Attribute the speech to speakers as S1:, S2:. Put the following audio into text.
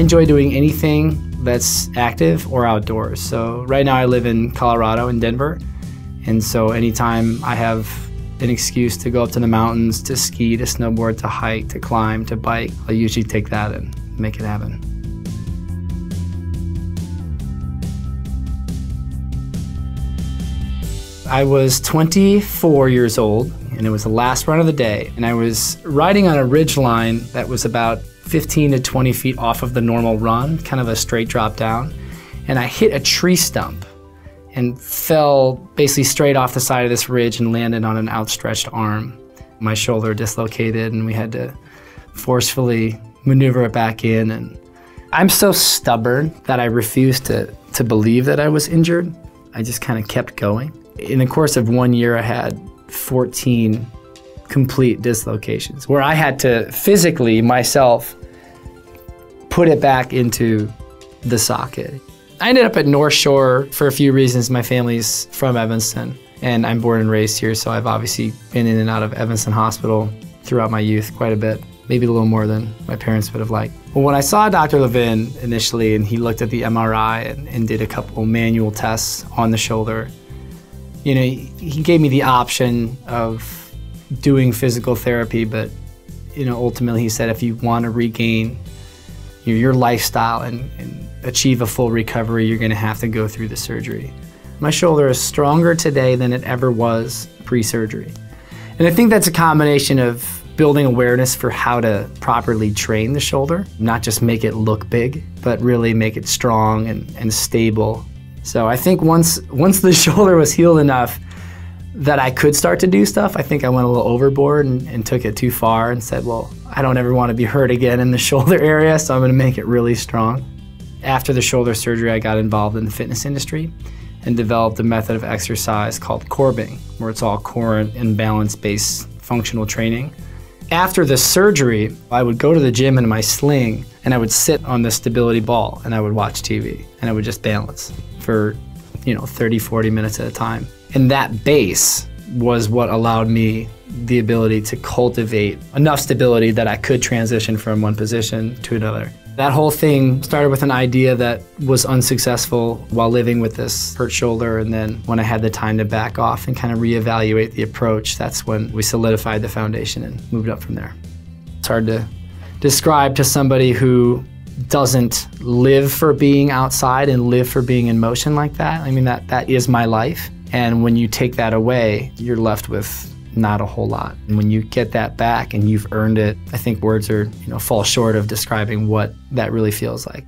S1: enjoy doing anything that's active or outdoors. So right now I live in Colorado, in Denver. And so anytime I have an excuse to go up to the mountains, to ski, to snowboard, to hike, to climb, to bike, I'll usually take that and make it happen. I was 24 years old, and it was the last run of the day, and I was riding on a ridge line that was about 15 to 20 feet off of the normal run, kind of a straight drop down, and I hit a tree stump and fell basically straight off the side of this ridge and landed on an outstretched arm. My shoulder dislocated, and we had to forcefully maneuver it back in. And I'm so stubborn that I refused to believe that I was injured. I just kind of kept going. In the course of 1 year, I had 14 complete dislocations where I had to physically, myself, put it back into the socket. I ended up at NorthShore for a few reasons. My family's from Evanston, and I'm born and raised here, so I've obviously been in and out of Evanston Hospital throughout my youth quite a bit, maybe a little more than my parents would have liked. Well, when I saw Dr. Levin initially, and he looked at the MRI and did a couple manual tests on the shoulder, you know, he gave me the option of doing physical therapy, but, you know, ultimately he said, if you want to regain your lifestyle and achieve a full recovery, you're going to have to go through the surgery. My shoulder is stronger today than it ever was pre-surgery. And I think that's a combination of building awareness for how to properly train the shoulder, not just make it look big, but really make it strong and stable. So I think once the shoulder was healed enough that I could start to do stuff, I think I went a little overboard and took it too far and said, well, I don't ever want to be hurt again in the shoulder area, so I'm going to make it really strong. After the shoulder surgery, I got involved in the fitness industry and developed a method of exercise called corbing, where it's all core and balance-based functional training. After the surgery, I would go to the gym in my sling and I would sit on the stability ball and I would watch TV and I would just balance for, 30, 40 minutes at a time. And that base was what allowed me the ability to cultivate enough stability that I could transition from one position to another. That whole thing started with an idea that was unsuccessful while living with this hurt shoulder, and then when I had the time to back off and kind of reevaluate the approach, that's when we solidified the foundation and moved up from there. It's hard to describe to somebody who doesn't live for being outside and live for being in motion like that. I mean, that is my life. And when you take that away, you're left with not a whole lot. And when you get that back and you've earned it, I think words are, fall short of describing what that really feels like.